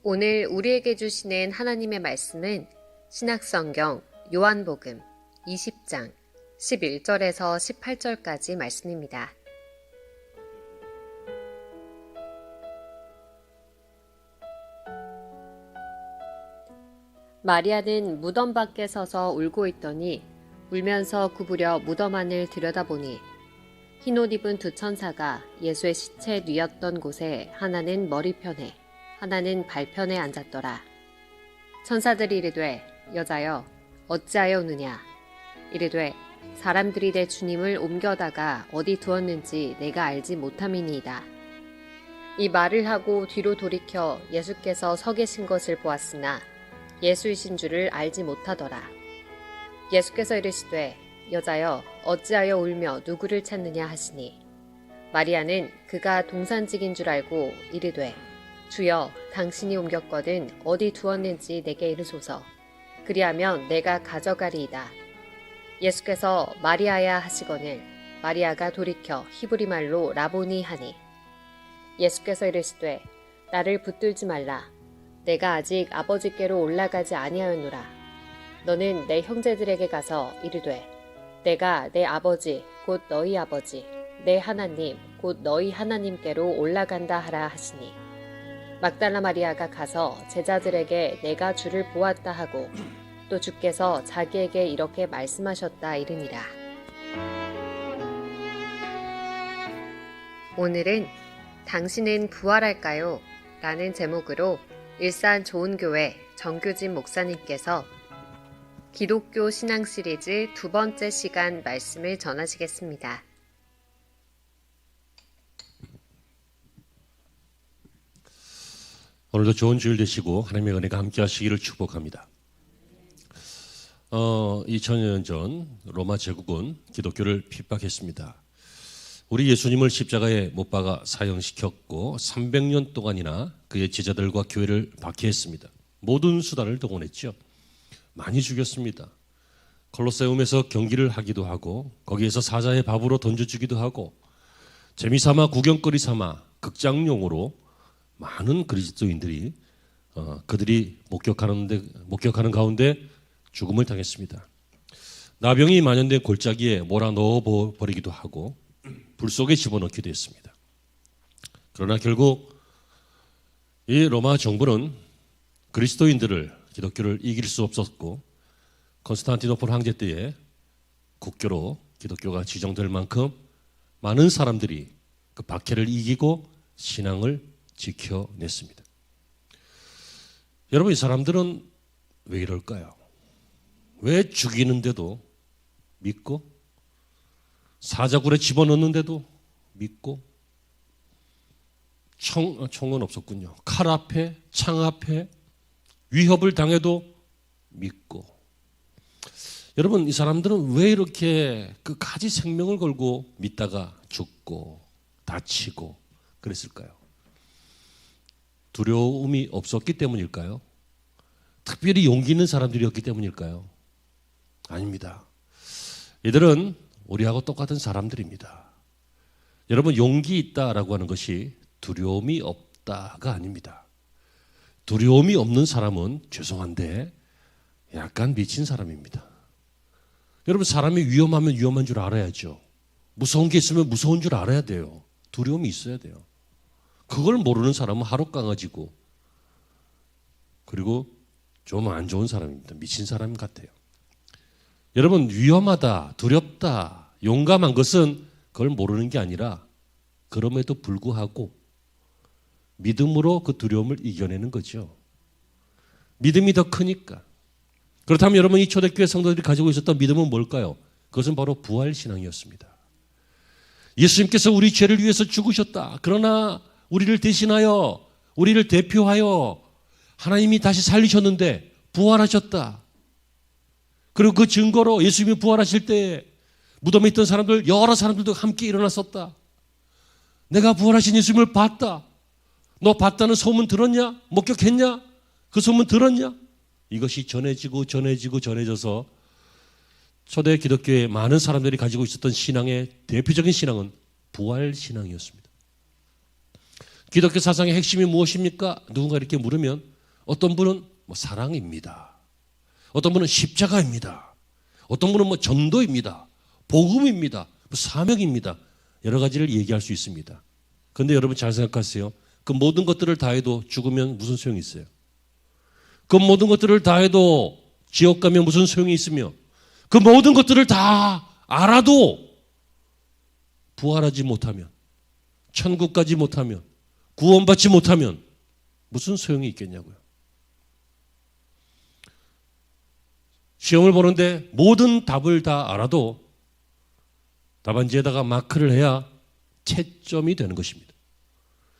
오늘 우리에게 주시는 하나님의 말씀은 신약성경 요한복음 20장 11절에서 18절까지 말씀입니다. 마리아는 무덤 밖에 서서 울고 있더니 울면서 구부려 무덤 안을 들여다보니 흰옷 입은 두 천사가 예수의 시체 뉘었던 곳에 하나는 머리편에 하나는 발편에 앉았더라. 천사들이 이르되 여자여 어찌하여 우느냐. 이르되 사람들이 내 주님을 옮겨다가 어디 두었는지 내가 알지 못함이니이다. 이 말을 하고 뒤로 돌이켜 예수께서 서 계신 것을 보았으나 예수이신 줄을 알지 못하더라. 예수께서 이르시되 여자여 어찌하여 울며 누구를 찾느냐 하시니 마리아는 그가 동산직인 줄 알고 이르되 주여 당신이 옮겼거든 어디 두었는지 내게 이르소서. 그리하면 내가 가져가리이다. 예수께서 마리아야 하시거늘 마리아가 돌이켜 히브리 말로 라보니 하니 예수께서 이르시되 나를 붙들지 말라. 내가 아직 아버지께로 올라가지 아니하였노라. 너는 내 형제들에게 가서 이르되 내가 내 아버지 곧 너희 아버지 내 하나님 곧 너희 하나님께로 올라간다 하라 하시니 막달라 마리아가 가서 제자들에게 내가 주를 보았다 하고 또 주께서 자기에게 이렇게 말씀하셨다 이르니라. 오늘은 당신은 부활할까요? 라는 제목으로 일산 좋은교회 정규진 목사님께서 기독교 신앙 시리즈 두 번째 시간 말씀을 전하시겠습니다. 오늘도 좋은 주일 되시고 하나님의 은혜가 함께 하시기를 축복합니다. 2000년 전 로마 제국은 기독교를 핍박했습니다. 우리 예수님을 십자가에 못 박아 사형시켰고 300년 동안이나 그의 제자들과 교회를 박해했습니다. 모든 수단을 동원했죠. 많이 죽였습니다. 콜로세움에서 경기를 하기도 하고 거기에서 사자의 밥으로 던져주기도 하고 재미삼아 구경거리 삼아 극장용으로 많은 그리스도인들이 그들이 목격하는 가운데 죽음을 당했습니다. 나병이 만연된 골짜기에 몰아 넣어 버리기도 하고 불 속에 집어넣기도 했습니다. 그러나 결국 이 로마 정부는 그리스도인들을 기독교를 이길 수 없었고 콘스탄티노플 황제 때에 국교로 기독교가 지정될 만큼 많은 사람들이 그 박해를 이기고 신앙을 지켜냈습니다. 여러분, 이 사람들은 왜 이럴까요? 왜 죽이는데도 믿고 사자굴에 집어넣는데도 믿고 총은 없었군요. 칼 앞에 창 앞에 위협을 당해도 믿고. 여러분, 이 사람들은 왜 이렇게 끝까지 생명을 걸고 믿다가 죽고 다치고 그랬을까요? 두려움이 없었기 때문일까요? 특별히 용기 있는 사람들이었기 때문일까요? 아닙니다. 이들은 우리하고 똑같은 사람들입니다. 여러분, 용기 있다라고 하는 것이 두려움이 없다가 아닙니다. 두려움이 없는 사람은 죄송한데 약간 미친 사람입니다. 여러분, 사람이 위험하면 위험한 줄 알아야죠. 무서운 게 있으면 무서운 줄 알아야 돼요. 두려움이 있어야 돼요. 그걸 모르는 사람은 하루 강아지고 그리고 좀 안 좋은 사람입니다. 미친 사람 같아요. 여러분, 위험하다, 두렵다, 용감한 것은 그걸 모르는 게 아니라 그럼에도 불구하고 믿음으로 그 두려움을 이겨내는 거죠. 믿음이 더 크니까. 그렇다면 여러분, 이 초대교회 성도들이 가지고 있었던 믿음은 뭘까요? 그것은 바로 부활신앙이었습니다. 예수님께서 우리 죄를 위해서 죽으셨다. 그러나 우리를 대신하여, 우리를 대표하여 하나님이 다시 살리셨는데 부활하셨다. 그리고 그 증거로 예수님이 부활하실 때 무덤에 있던 사람들, 여러 사람들도 함께 일어났었다. 내가 부활하신 예수님을 봤다. 너 봤다는 소문 들었냐? 목격했냐? 그 소문 들었냐? 이것이 전해져서 초대 기독교의 많은 사람들이 가지고 있었던 신앙의 대표적인 신앙은 부활신앙이었습니다. 기독교 사상의 핵심이 무엇입니까? 누군가 이렇게 물으면 어떤 분은 사랑입니다. 어떤 분은 십자가입니다. 어떤 분은 전도입니다. 복음입니다. 사명입니다. 여러 가지를 얘기할 수 있습니다. 그런데 여러분 잘 생각하세요. 그 모든 것들을 다 해도 죽으면 무슨 소용이 있어요? 그 모든 것들을 다 해도 지옥 가면 무슨 소용이 있으며 그 모든 것들을 다 알아도 부활하지 못하면 천국 가지 못하면 구원받지 못하면 무슨 소용이 있겠냐고요. 시험을 보는데 모든 답을 다 알아도 답안지에다가 마크를 해야 채점이 되는 것입니다.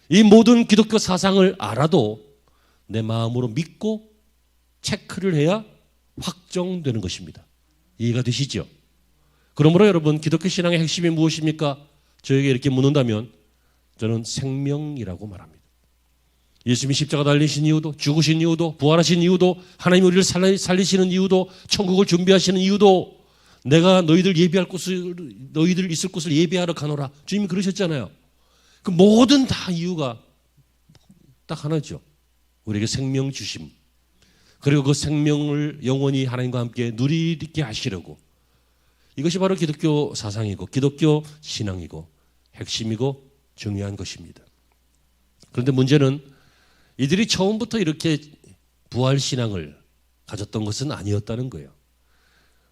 이 모든 기독교 사상을 알아도 내 마음으로 믿고 체크를 해야 확정되는 것입니다. 이해가 되시죠? 그러므로 여러분 기독교 신앙의 핵심이 무엇입니까? 저에게 이렇게 묻는다면 저는 생명이라고 말합니다. 예수님이 십자가 달리신 이유도, 죽으신 이유도, 부활하신 이유도, 하나님 우리를 살리시는 이유도, 천국을 준비하시는 이유도, 내가 너희들 있을 곳을 예비하러 가노라. 주님이 그러셨잖아요. 그 모든 다 이유가 딱 하나죠. 우리에게 생명 주심. 그리고 그 생명을 영원히 하나님과 함께 누리게 하시려고. 이것이 바로 기독교 사상이고 기독교 신앙이고 핵심이고 중요한 것입니다. 그런데 문제는 이들이 처음부터 이렇게 부활신앙을 가졌던 것은 아니었다는 거예요.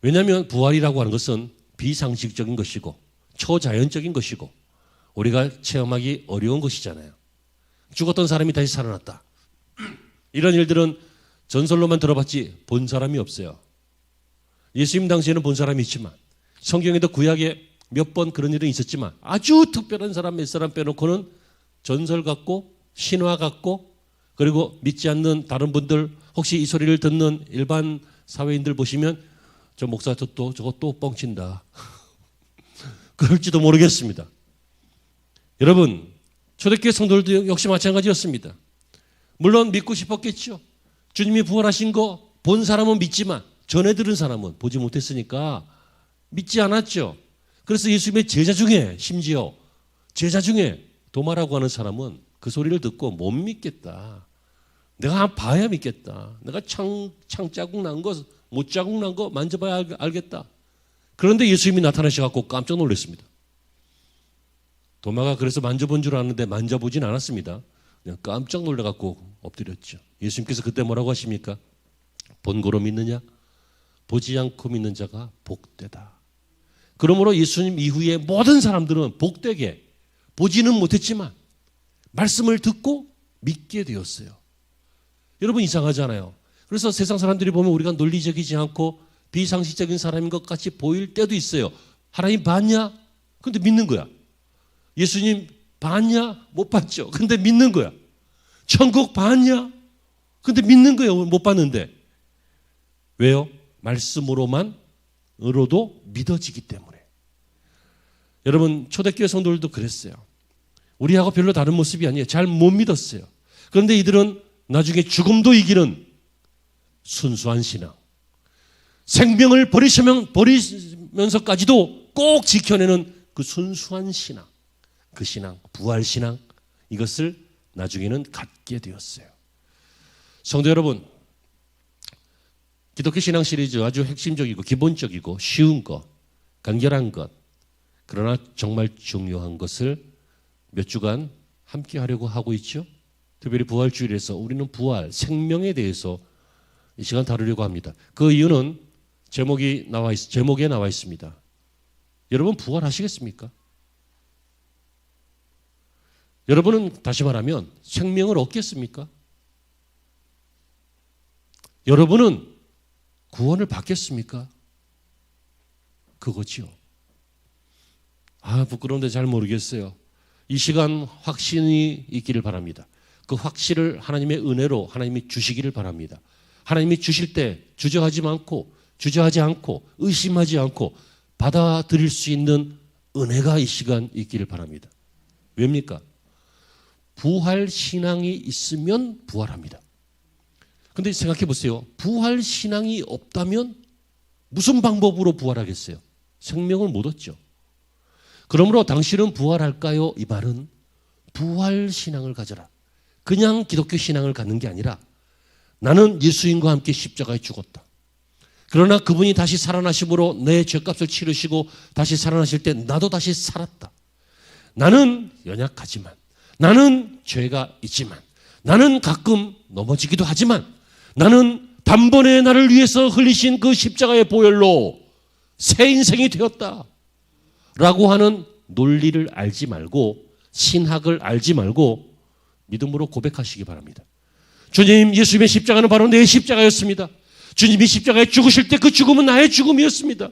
왜냐하면 부활이라고 하는 것은 비상식적인 것이고 초자연적인 것이고 우리가 체험하기 어려운 것이잖아요. 죽었던 사람이 다시 살아났다. 이런 일들은 전설로만 들어봤지 본 사람이 없어요. 예수님 당시에는 본 사람이 있지만 성경에도 구약에 몇 번 그런 일은 있었지만 아주 특별한 사람 몇 사람 빼놓고는 전설 같고 신화 같고 그리고 믿지 않는 다른 분들 혹시 이 소리를 듣는 일반 사회인들 보시면 저 목사 저거 또 뻥친다. 그럴지도 모르겠습니다. 여러분 초대교회 성도들도 역시 마찬가지였습니다. 물론 믿고 싶었겠죠. 주님이 부활하신 거 본 사람은 믿지만 전해 들은 사람은 보지 못했으니까 믿지 않았죠. 그래서 예수님의 제자 중에 심지어 제자 중에 도마라고 하는 사람은 그 소리를 듣고 못 믿겠다. 내가 한번 봐야 믿겠다. 내가 창 자국 난 거, 못 자국 난 거 만져봐야 알겠다. 그런데 예수님이 나타나셔서 깜짝 놀랐습니다. 도마가 그래서 만져본 줄 아는데 만져보진 않았습니다. 그냥 깜짝 놀라갖고 엎드렸죠. 예수님께서 그때 뭐라고 하십니까? 본고로 믿느냐? 보지 않고 믿는 자가 복되다. 그러므로 예수님 이후에 모든 사람들은 복되게 보지는 못했지만 말씀을 듣고 믿게 되었어요. 여러분 이상하잖아요. 그래서 세상 사람들이 보면 우리가 논리적이지 않고 비상식적인 사람인 것 같이 보일 때도 있어요. 하나님 봤냐? 근데 믿는 거야. 예수님 봤냐? 못 봤죠. 근데 믿는 거야. 천국 봤냐? 근데 믿는 거예요. 못 봤는데. 왜요? 말씀으로도 믿어지기 때문에. 여러분 초대교회 성도들도 그랬어요. 우리하고 별로 다른 모습이 아니에요. 잘 못 믿었어요. 그런데 이들은 나중에 죽음도 이기는 순수한 신앙. 생명을 버리면서까지도 꼭 지켜내는 그 순수한 신앙. 그 신앙, 부활신앙 이것을 나중에는 갖게 되었어요. 성도 여러분, 기독교 신앙 시리즈 아주 핵심적이고 기본적이고 쉬운 것, 간결한 것, 그러나 정말 중요한 것을 몇 주간 함께 하려고 하고 있죠. 특별히 부활주일에서 우리는 부활, 생명에 대해서 이 시간 다루려고 합니다. 그 이유는 제목에 나와 있습니다. 여러분 부활하시겠습니까? 여러분은 다시 말하면 생명을 얻겠습니까? 여러분은 구원을 받겠습니까? 그거지요. 부끄러운데 잘 모르겠어요. 이 시간 확신이 있기를 바랍니다. 그 확신을 하나님의 은혜로 하나님이 주시기를 바랍니다. 하나님이 주실 때 주저하지 않고 의심하지 않고 받아들일 수 있는 은혜가 이 시간 있기를 바랍니다. 왜입니까? 부활 신앙이 있으면 부활합니다. 근데 생각해 보세요. 부활 신앙이 없다면 무슨 방법으로 부활하겠어요? 생명을 못 얻죠. 그러므로 당신은 부활할까요? 이 말은 부활 신앙을 가져라. 그냥 기독교 신앙을 갖는 게 아니라 나는 예수님과 함께 십자가에 죽었다. 그러나 그분이 다시 살아나심으로 내 죄값을 치르시고 다시 살아나실 때 나도 다시 살았다. 나는 연약하지만, 나는 죄가 있지만, 나는 가끔 넘어지기도 하지만, 나는 단번에 나를 위해서 흘리신 그 십자가의 보혈로 새 인생이 되었다 라고 하는 논리를 알지 말고, 신학을 알지 말고 믿음으로 고백하시기 바랍니다. 주님, 예수님의 십자가는 바로 내 십자가였습니다. 주님이 십자가에 죽으실 때 그 죽음은 나의 죽음이었습니다.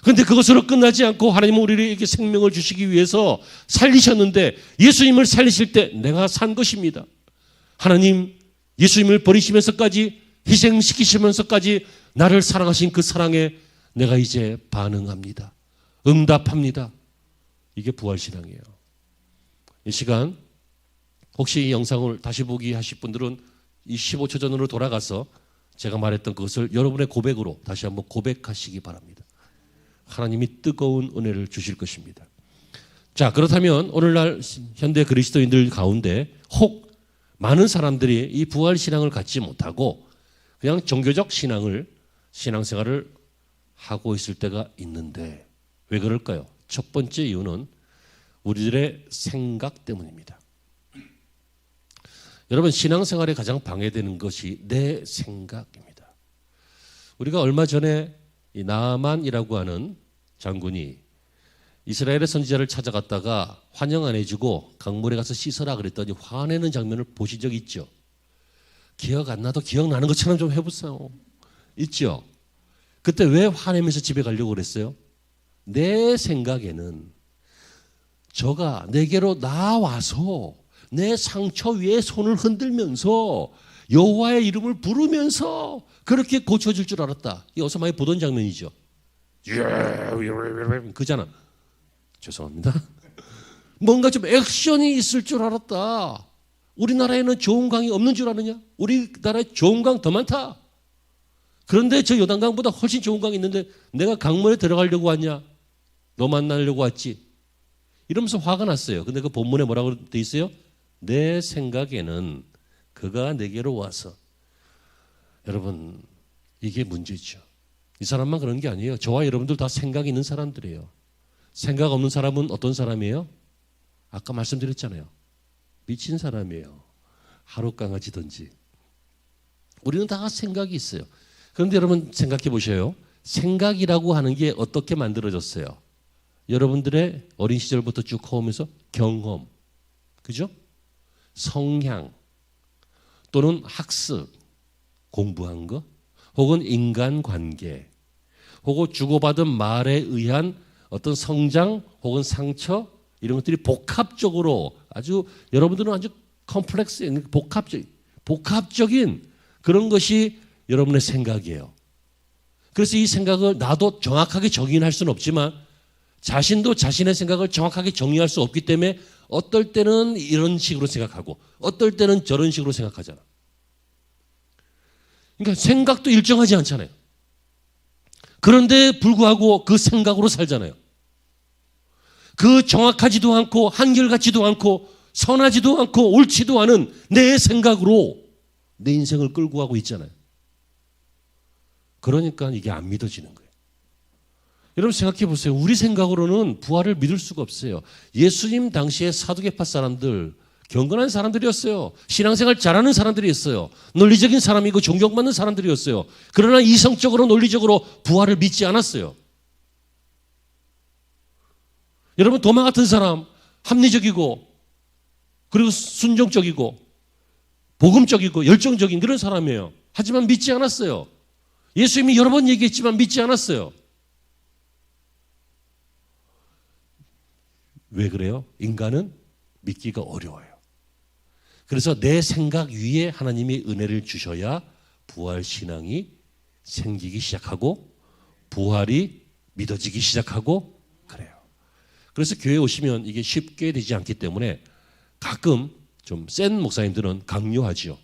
그런데 그것으로 끝나지 않고 하나님은 우리에게 생명을 주시기 위해서 살리셨는데, 예수님을 살리실 때 내가 산 것입니다. 하나님, 예수님을 버리시면서까지, 희생시키시면서까지 나를 사랑하신 그 사랑에 내가 이제 반응합니다. 응답합니다. 이게 부활신앙이에요. 이 시간 혹시 이 영상을 다시 보기 하실 분들은 이 15초 전으로 돌아가서 제가 말했던 그것을 여러분의 고백으로 다시 한번 고백하시기 바랍니다. 하나님이 뜨거운 은혜를 주실 것입니다. 자, 그렇다면 오늘날 현대 그리스도인들 가운데 혹 많은 사람들이 이 부활신앙을 갖지 못하고 그냥 종교적 신앙생활을 하고 있을 때가 있는데 왜 그럴까요? 첫 번째 이유는 우리들의 생각 때문입니다. 여러분, 신앙생활에 가장 방해되는 것이 내 생각입니다. 우리가 얼마 전에 이 나아만이라고 하는 장군이 이스라엘의 선지자를 찾아갔다가 환영 안 해주고 강물에 가서 씻어라 그랬더니 화내는 장면을 보신 적 있죠? 기억 안 나도 기억나는 것처럼 좀 해보세요. 있죠? 그때 왜 화내면서 집에 가려고 그랬어요? 내 생각에는 저가 내게로 나와서 내 상처 위에 손을 흔들면서 여호와의 이름을 부르면서 그렇게 고쳐줄 줄 알았다. 이 어서 많이 보던 장면이죠. 그잖아. 죄송합니다. 뭔가 좀 액션이 있을 줄 알았다. 우리나라에는 좋은 강이 없는 줄 아느냐? 우리나라에 좋은 강 더 많다. 그런데 저 요단강보다 훨씬 좋은 강이 있는데 내가 강물에 들어가려고 왔냐? 너 만나려고 왔지? 이러면서 화가 났어요. 근데 그 본문에 뭐라고 돼 있어요? 내 생각에는 그가 내게로 와서. 여러분, 이게 문제죠. 이 사람만 그런 게 아니에요. 저와 여러분들 다 생각이 있는 사람들이에요. 생각 없는 사람은 어떤 사람이에요? 아까 말씀드렸잖아요. 미친 사람이에요. 하루 강아지든지. 우리는 다 생각이 있어요. 그런데 여러분 생각해 보셔요. 생각이라고 하는 게 어떻게 만들어졌어요? 여러분들의 어린 시절부터 쭉 커오면서 경험, 그죠? 성향, 또는 학습, 공부한 거, 혹은 인간관계, 혹은 주고받은 말에 의한 어떤 성장 혹은 상처, 이런 것들이 복합적으로 아주 여러분들은 아주 컴플렉스, 복합적인 그런 것이 여러분의 생각이에요. 그래서 이 생각을 나도 정확하게 정의할 수는 없지만 자신도 자신의 생각을 정확하게 정의할 수 없기 때문에 어떨 때는 이런 식으로 생각하고 어떨 때는 저런 식으로 생각하잖아. 그러니까 생각도 일정하지 않잖아요. 그런데 불구하고 그 생각으로 살잖아요. 그 정확하지도 않고 한결같지도 않고 선하지도 않고 옳지도 않은 내 생각으로 내 인생을 끌고 가고 있잖아요. 그러니까 이게 안 믿어지는 거예요. 여러분 생각해 보세요. 우리 생각으로는 부활을 믿을 수가 없어요. 예수님 당시에 사두개파 사람들, 경건한 사람들이었어요. 신앙생활 잘하는 사람들이었어요. 논리적인 사람이고 존경받는 사람들이었어요. 그러나 이성적으로 논리적으로 부활을 믿지 않았어요. 여러분 도마 같은 사람, 합리적이고 그리고 순종적이고 복음적이고 열정적인 그런 사람이에요. 하지만 믿지 않았어요. 예수님이 여러 번 얘기했지만 믿지 않았어요. 왜 그래요? 인간은 믿기가 어려워요. 그래서 내 생각 위에 하나님이 은혜를 주셔야 부활신앙이 생기기 시작하고 부활이 믿어지기 시작하고 그래요. 그래서 교회에 오시면 이게 쉽게 되지 않기 때문에 가끔 좀 센 목사님들은 강요하지요.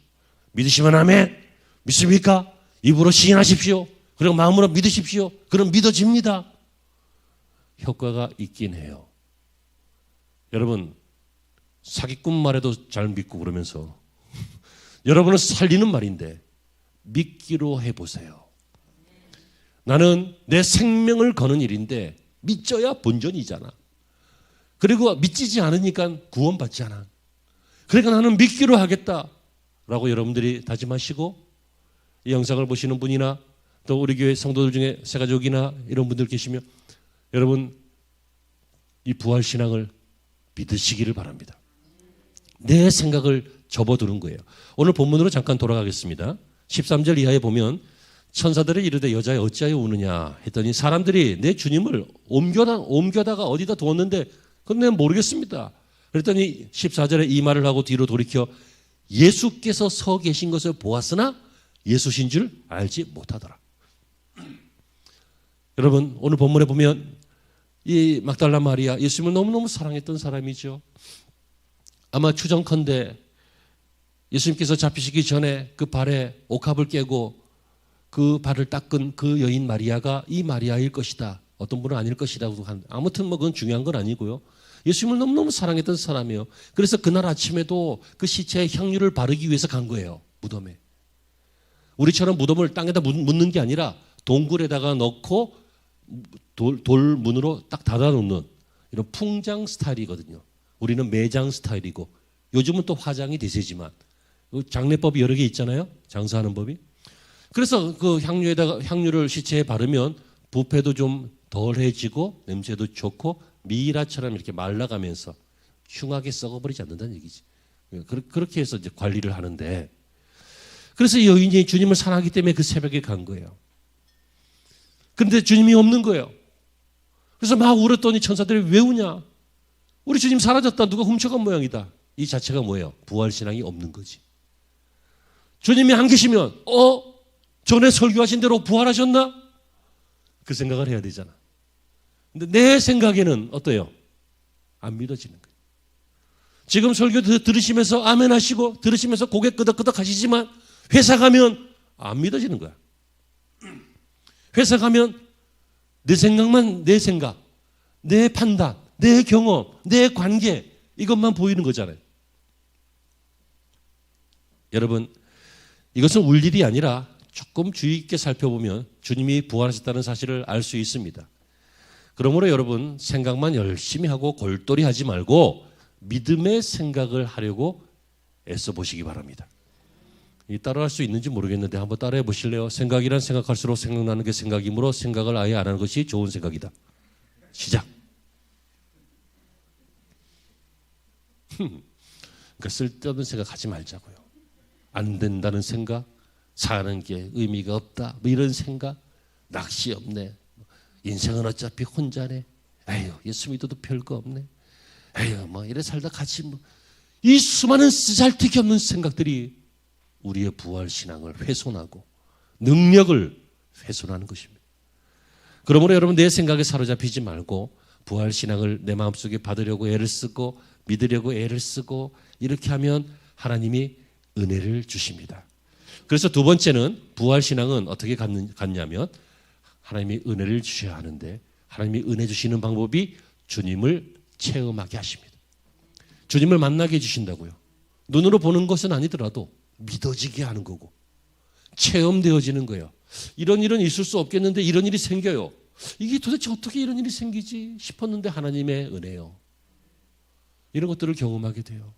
믿으시면 아멘. 믿습니까? 입으로 시인하십시오. 그리고 마음으로 믿으십시오. 그럼 사기꾼 말에도 잘 믿고 그러면서 여러분은 살리는 말인데 믿기로 해보세요. 나는 내 생명을 거는 일인데 믿져야 본전이잖아. 그리고 믿지지 않으니까 구원받지 않아. 그러니까 나는 믿기로 하겠다라고 여러분들이 다짐하시고 이 영상을 보시는 분이나 또 우리 교회 성도들 중에 새가족이나 이런 분들 계시면 여러분 이 부활신앙을 믿으시기를 바랍니다. 내 생각을 접어두는 거예요. 오늘 본문으로 잠깐 돌아가겠습니다. 13절 이하에 보면 천사들이 이르되 여자여 어찌하여 우느냐 했더니 사람들이 내 주님을 옮겨다가 어디다 두었는데 그건 내가 모르겠습니다. 그랬더니 14절에 이 말을 하고 뒤로 돌이켜 예수께서 서 계신 것을 보았으나 예수신 줄 알지 못하더라. 여러분 오늘 본문에 보면 이 막달라 마리아 예수님을 너무너무 사랑했던 사람이죠. 아마 추정컨대 예수님께서 잡히시기 전에 그 발에 옥합을 깨고 그 발을 닦은 그 여인 마리아가 이 마리아일 것이다. 어떤 분은 아닐 것이라고 하는데 아무튼 뭐 그건 중요한 건 아니고요. 예수님을 너무너무 사랑했던 사람이에요. 그래서 그날 아침에도 그 시체에 향유를 바르기 위해서 간 거예요. 무덤에. 우리처럼 무덤을 땅에다 묻는 게 아니라 동굴에다가 넣고 돌문으로 딱 닫아놓는 이런 풍장 스타일이거든요. 우리는 매장 스타일이고 요즘은 또 화장이 대세지만 장례법이 여러 개 있잖아요. 장사하는 법이. 그래서 그 향유를 시체에 바르면 부패도 좀 덜해지고 냄새도 좋고 미라처럼 이렇게 말라가면서 흉하게 썩어버리지 않는다는 얘기지. 그렇게 해서 이제 관리를 하는데 그래서 이 여인이 주님을 사랑하기 때문에 그 새벽에 간 거예요. 그런데 주님이 없는 거예요. 그래서 막 울었더니 천사들이 왜 우냐? 우리 주님 사라졌다. 누가 훔쳐간 모양이다. 이 자체가 뭐예요? 부활신앙이 없는 거지. 주님이 안 계시면 전에 설교하신 대로 부활하셨나? 그 생각을 해야 되잖아. 근데 내 생각에는 어때요? 안 믿어지는 거예요. 지금 설교 들으시면서 아멘 하시고 들으시면서 고개 끄덕끄덕 하시지만 회사 가면 안 믿어지는 거야. 회사 가면 내 생각만 내 생각, 내 판단, 내 경험, 내 관계 이것만 보이는 거잖아요. 여러분 이것은 울 일이 아니라 조금 주의 깊게 살펴보면 주님이 부활하셨다는 사실을 알 수 있습니다. 그러므로 여러분 생각만 열심히 하고 골똘히 하지 말고 믿음의 생각을 하려고 애써 보시기 바랍니다. 이 따라할 수 있는지 모르겠는데 한번 따라해 보실래요? 생각이란 생각할수록 생각나는 게 생각이므로 생각을 아예 안 하는 것이 좋은 생각이다. 시작. 그러니까 쓸데없는 생각하지 말자고요. 안 된다는 생각, 사는 게 의미가 없다, 뭐 이런 생각, 낚시 없네, 인생은 어차피 혼자네, 에휴 예수 믿어도 별거 없네, 에휴 뭐 이래 살다 같이 뭐 이 수많은 쓰잘데기 없는 생각들이 우리의 부활 신앙을 훼손하고 능력을 훼손하는 것입니다. 그러므로 여러분 내 생각에 사로잡히지 말고 부활 신앙을 내 마음속에 받으려고 애를 쓰고 믿으려고 애를 쓰고 이렇게 하면 하나님이 은혜를 주십니다. 그래서 두 번째는 부활신앙은 어떻게 갖냐면 하나님이 은혜를 주셔야 하는데 하나님이 은혜 주시는 방법이 주님을 체험하게 하십니다. 주님을 만나게 해주신다고요. 눈으로 보는 것은 아니더라도 믿어지게 하는 거고 체험되어지는 거예요. 이런 일은 있을 수 없겠는데 이런 일이 생겨요. 이게 도대체 어떻게 이런 일이 생기지 싶었는데 하나님의 은혜요. 이런 것들을 경험하게 돼요.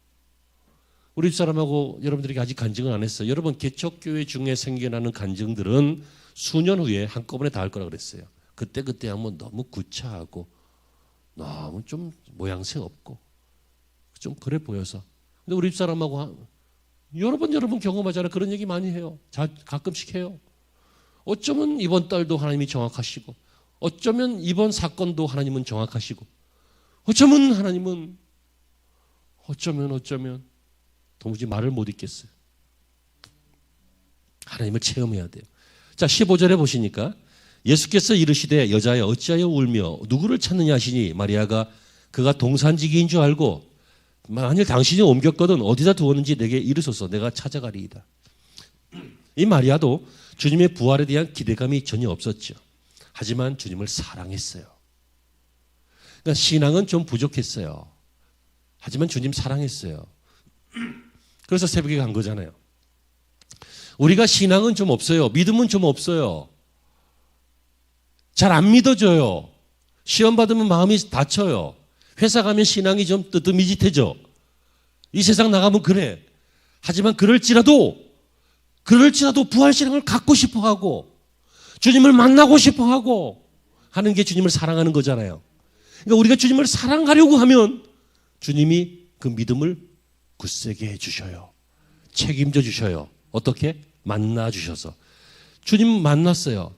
우리 집사람하고 여러분들에게 아직 간증은 안 했어요. 여러분 개척교회 중에 생겨나는 간증들은 수년 후에 한꺼번에 다 할 거라 그랬어요. 그때 하면 너무 구차하고 너무 좀 모양새 없고 좀 그래 보여서. 근데 우리 집사람하고 여러 번 경험하잖아요. 그런 얘기 많이 해요. 가끔씩 해요. 어쩌면 이번 달도 하나님이 정확하시고 어쩌면 이번 사건도 하나님은 정확하시고 어쩌면 하나님은 어쩌면 도무지 말을 못 잇겠어요. 하나님을 체험해야 돼요. 자, 15절에 보시니까 예수께서 이르시되 여자여 어찌하여 울며 누구를 찾느냐 하시니 마리아가 그가 동산지기인 줄 알고 만일 당신이 옮겼거든 어디다 두었는지 내게 이르소서 내가 찾아가리이다. 이 마리아도 주님의 부활에 대한 기대감이 전혀 없었죠. 하지만 주님을 사랑했어요. 그러니까 신앙은 좀 부족했어요. 하지만 주님 사랑했어요. 그래서 새벽에 간 거잖아요. 우리가 신앙은 좀 없어요. 믿음은 좀 없어요. 잘 안 믿어져요. 시험 받으면 마음이 다쳐요. 회사 가면 신앙이 좀 뜨뜻미짓해져. 이 세상 나가면 그래. 하지만 그럴지라도 부활신앙을 갖고 싶어 하고 주님을 만나고 싶어 하고 하는 게 주님을 사랑하는 거잖아요. 그러니까 우리가 주님을 사랑하려고 하면 주님이 그 믿음을 굳세게 해주셔요. 책임져 주셔요. 어떻게? 만나 주셔서. 주님 만났어요.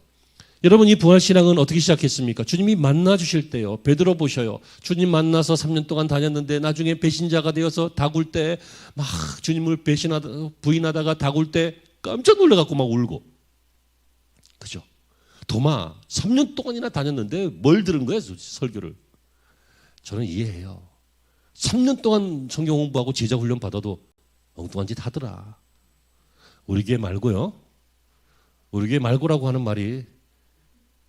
여러분 이 부활신앙은 어떻게 시작했습니까? 주님이 만나 주실 때요. 베드로 보셔요. 주님 만나서 3년 동안 다녔는데 나중에 배신자가 되어서 다굴 때 막 주님을 부인하다가 다굴 때 깜짝 놀라갖고 막 울고. 그죠? 도마 3년 동안이나 다녔는데 뭘 들은 거야 설교를. 저는 이해해요. 3년 동안 성경 공부하고 제자 훈련 받아도 엉뚱한 짓 하더라. 우리 교회 말고요. 우리 교회 말고라고 하는 말이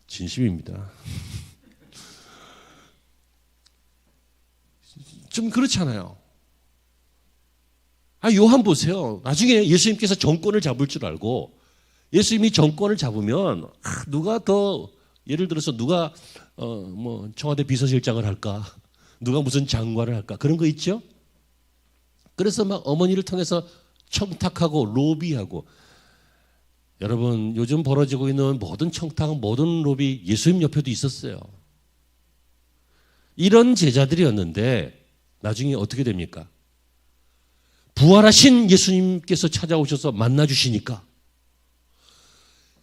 진심입니다. 좀 그렇잖아요. 요한 보세요. 나중에 예수님께서 정권을 잡을 줄 알고 예수님이 정권을 잡으면 누가 더 예를 들어서 누가 청와대 비서실장을 할까? 누가 무슨 장관을 할까? 그런 거 있죠? 그래서 막 어머니를 통해서 청탁하고 로비하고 여러분 요즘 벌어지고 있는 모든 청탁, 모든 로비 예수님 옆에도 있었어요. 이런 제자들이었는데 나중에 어떻게 됩니까? 부활하신 예수님께서 찾아오셔서 만나주시니까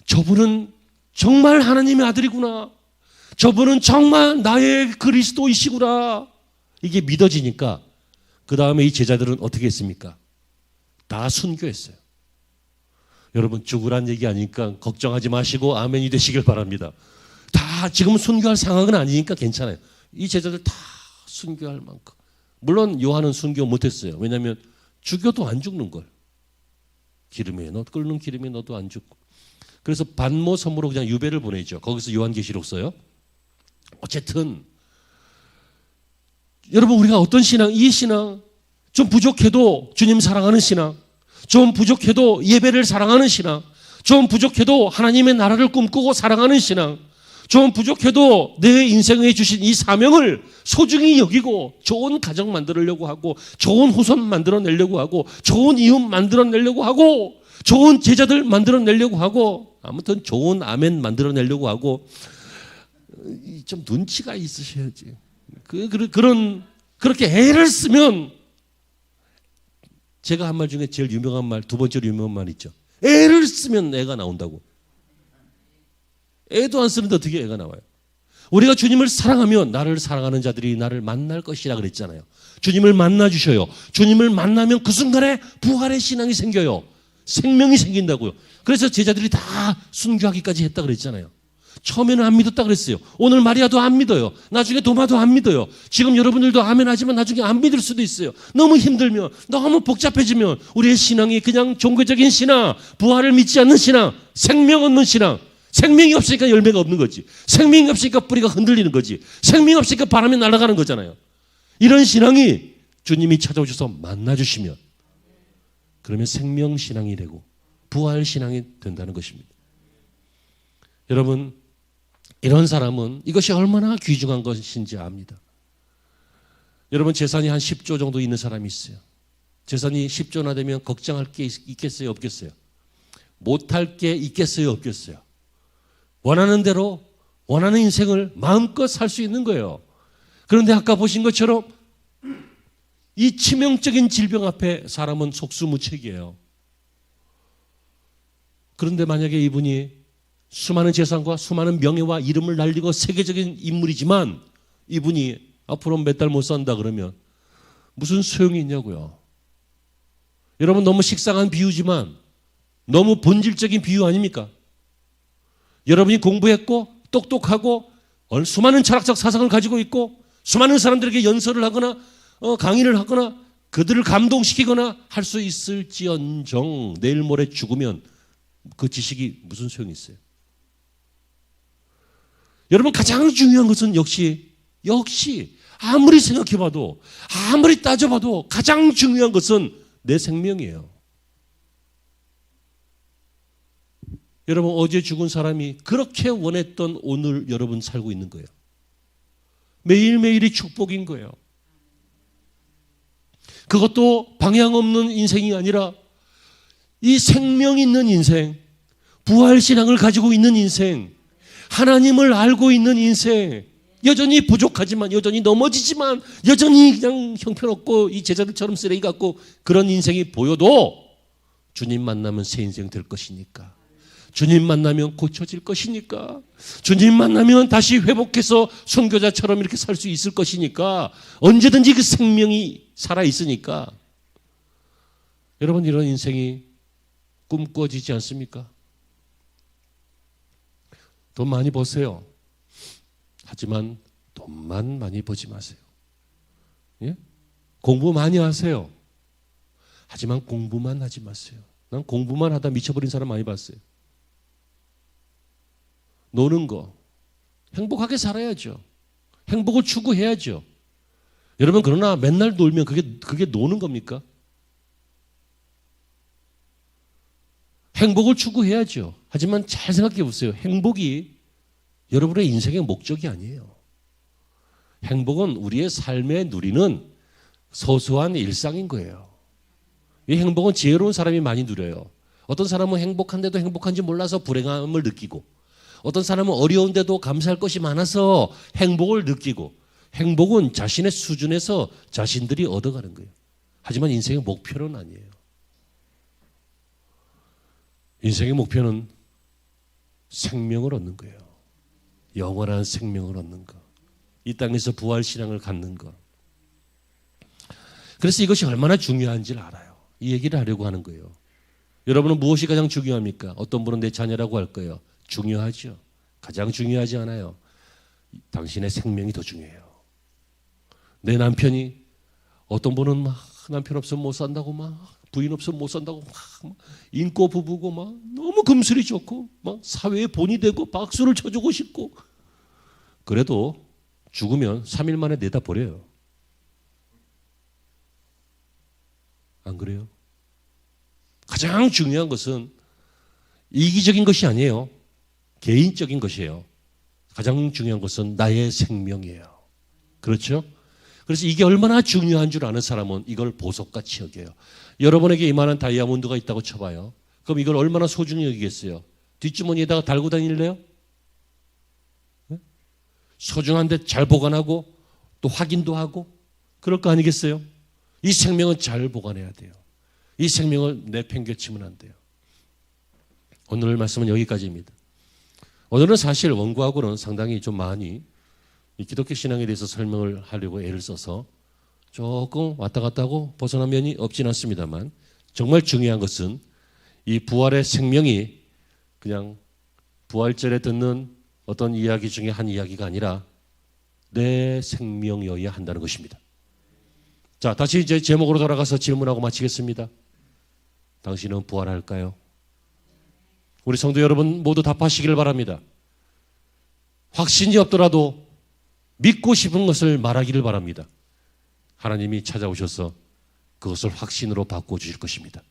저분은 정말 하나님의 아들이구나. 저분은 정말 나의 그리스도이시구나. 이게 믿어지니까 그 다음에 이 제자들은 어떻게 했습니까? 다 순교했어요. 여러분 죽으란 얘기 아니니까 걱정하지 마시고 아멘이 되시길 바랍니다. 다 지금 순교할 상황은 아니니까 괜찮아요. 이 제자들 다 순교할 만큼. 물론 요한은 순교 못했어요. 왜냐하면 죽여도 안 죽는 걸. 끓는 기름에 넣어도 안 죽고. 그래서 반모 섬으로 그냥 유배를 보내죠. 거기서 요한계시록 써요. 어쨌든 여러분 우리가 어떤 신앙, 이 신앙 좀 부족해도 주님 사랑하는 신앙, 좀 부족해도 예배를 사랑하는 신앙, 좀 부족해도 하나님의 나라를 꿈꾸고 사랑하는 신앙, 좀 부족해도 내 인생에 주신 이 사명을 소중히 여기고 좋은 가정 만들려고 하고 좋은 후손 만들어내려고 하고 좋은 이웃 만들어내려고 하고 좋은 제자들 만들어내려고 하고 아무튼 좋은 아멘 만들어내려고 하고 좀 눈치가 있으셔야지. 그렇게 애를 쓰면 제가 한 말 중에 제일 유명한 말, 두 번째로 유명한 말 있죠. 애를 쓰면 애가 나온다고. 애도 안 쓰는데 어떻게 애가 나와요? 우리가 주님을 사랑하면 나를 사랑하는 자들이 나를 만날 것이라 그랬잖아요. 주님을 만나 주셔요. 주님을 만나면 그 순간에 부활의 신앙이 생겨요. 생명이 생긴다고요. 그래서 제자들이 다 순교하기까지 했다 그랬잖아요. 처음에는 안 믿었다 그랬어요. 오늘 마리아도 안 믿어요. 나중에 도마도 안 믿어요. 지금 여러분들도 아멘 하지만 나중에 안 믿을 수도 있어요. 너무 힘들면, 너무 복잡해지면 우리의 신앙이 그냥 종교적인 신앙, 부활을 믿지 않는 신앙, 생명 없는 신앙. 생명이 없으니까 열매가 없는 거지. 생명이 없으니까 뿌리가 흔들리는 거지. 생명이 없으니까 바람이 날아가는 거잖아요. 이런 신앙이 주님이 찾아오셔서 만나주시면 그러면 생명신앙이 되고 부활신앙이 된다는 것입니다. 여러분 이런 사람은 이것이 얼마나 귀중한 것인지 압니다. 여러분 재산이 한 10조 정도 있는 사람이 있어요. 재산이 10조나 되면 걱정할 게 있겠어요? 없겠어요? 못할 게 있겠어요? 없겠어요? 원하는 대로 원하는 인생을 마음껏 살 수 있는 거예요. 그런데 아까 보신 것처럼 이 치명적인 질병 앞에 사람은 속수무책이에요. 그런데 만약에 이분이 수많은 재산과 수많은 명예와 이름을 날리고 세계적인 인물이지만 이분이 앞으로 몇 달 못 산다 그러면 무슨 소용이 있냐고요. 여러분 너무 식상한 비유지만 너무 본질적인 비유 아닙니까? 여러분이 공부했고 똑똑하고 수많은 철학적 사상을 가지고 있고 수많은 사람들에게 연설을 하거나 강의를 하거나 그들을 감동시키거나 할 수 있을지언정 내일 모레 죽으면 그 지식이 무슨 소용이 있어요? 여러분 가장 중요한 것은 역시 아무리 생각해봐도, 아무리 따져봐도 가장 중요한 것은 내 생명이에요. 여러분, 어제 죽은 사람이 그렇게 원했던 오늘 여러분 살고 있는 거예요. 매일매일이 축복인 거예요. 그것도 방향 없는 인생이 아니라 이 생명 있는 인생, 부활신앙을 가지고 있는 인생, 하나님을 알고 있는 인생, 여전히 부족하지만, 여전히 넘어지지만, 여전히 그냥 형편없고 이 제자들처럼 쓰레기 같고 그런 인생이 보여도 주님 만나면 새 인생 될 것이니까, 주님 만나면 고쳐질 것이니까, 주님 만나면 다시 회복해서 선교자처럼 이렇게 살 수 있을 것이니까, 언제든지 그 생명이 살아있으니까, 여러분, 이런 인생이 꿈꿔지지 않습니까? 돈 많이 버세요. 하지만 돈만 많이 버지 마세요. 예? 공부 많이 하세요. 하지만 공부만 하지 마세요. 난 공부만 하다 미쳐버린 사람 많이 봤어요. 노는 거, 행복하게 살아야죠. 행복을 추구해야죠. 여러분, 그러나 맨날 놀면 그게 노는 겁니까? 행복을 추구해야죠. 하지만 잘 생각해 보세요. 행복이 여러분의 인생의 목적이 아니에요. 행복은 우리의 삶에 누리는 소소한 일상인 거예요. 이 행복은 지혜로운 사람이 많이 누려요. 어떤 사람은 행복한데도 행복한지 몰라서 불행함을 느끼고, 어떤 사람은 어려운데도 감사할 것이 많아서 행복을 느끼고, 행복은 자신의 수준에서 자신들이 얻어가는 거예요. 하지만 인생의 목표는 아니에요. 인생의 목표는 생명을 얻는 거예요. 영원한 생명을 얻는 것. 이 땅에서 부활신앙을 갖는 것. 그래서 이것이 얼마나 중요한지를 알아요. 이 얘기를 하려고 하는 거예요. 여러분은 무엇이 가장 중요합니까? 어떤 분은 내 자녀라고 할 거예요. 중요하죠. 가장 중요하지 않아요. 당신의 생명이 더 중요해요. 내 남편이, 어떤 분은 막 남편 없으면 못 산다고, 막 부인 없으면 못 산다고, 막 인고 부부고, 막 너무 금슬이 좋고, 막 사회의 본이 되고 박수를 쳐주고 싶고, 그래도 죽으면 3일 만에 내다 버려요. 안 그래요? 가장 중요한 것은 이기적인 것이 아니에요. 개인적인 것이에요. 가장 중요한 것은 나의 생명이에요. 그렇죠? 그래서 이게 얼마나 중요한 줄 아는 사람은 이걸 보석같이 여겨요. 여러분에게 이만한 다이아몬드가 있다고 쳐봐요. 그럼 이걸 얼마나 소중히 여기겠어요? 뒷주머니에다가 달고 다닐래요? 네? 소중한데 잘 보관하고 또 확인도 하고 그럴 거 아니겠어요? 이 생명은 잘 보관해야 돼요. 이 생명을 내팽개치면 안 돼요. 오늘 말씀은 여기까지입니다. 오늘은 사실 원고하고는 상당히 좀 많이 이 기독교 신앙에 대해서 설명을 하려고 애를 써서 조금 왔다 갔다 하고 벗어난 면이 없진 않습니다만, 정말 중요한 것은 이 부활의 생명이 그냥 부활절에 듣는 어떤 이야기 중에 한 이야기가 아니라 내 생명이어야 한다는 것입니다. 자, 다시 이제 제목으로 돌아가서 질문하고 마치겠습니다. 당신은 부활할까요? 우리 성도 여러분 모두 답하시기를 바랍니다. 확신이 없더라도 믿고 싶은 것을 말하기를 바랍니다. 하나님이 찾아오셔서 그것을 확신으로 바꿔주실 것입니다.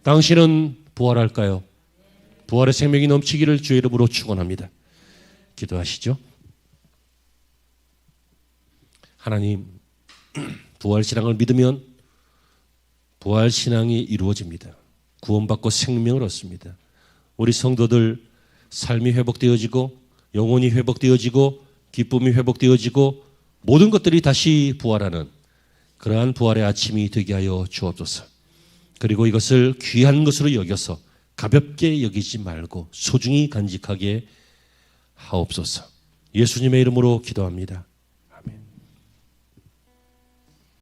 당신은 부활할까요? 부활의 생명이 넘치기를 주의 이름으로 축원합니다. 기도하시죠. 하나님, 부활신앙을 믿으면 부활신앙이 이루어집니다. 구원받고 생명을 얻습니다. 우리 성도들 삶이 회복되어지고 영혼이 회복되어지고 기쁨이 회복되어지고 모든 것들이 다시 부활하는 그러한 부활의 아침이 되게 하여 주옵소서. 그리고 이것을 귀한 것으로 여겨서 가볍게 여기지 말고 소중히 간직하게 하옵소서. 예수님의 이름으로 기도합니다.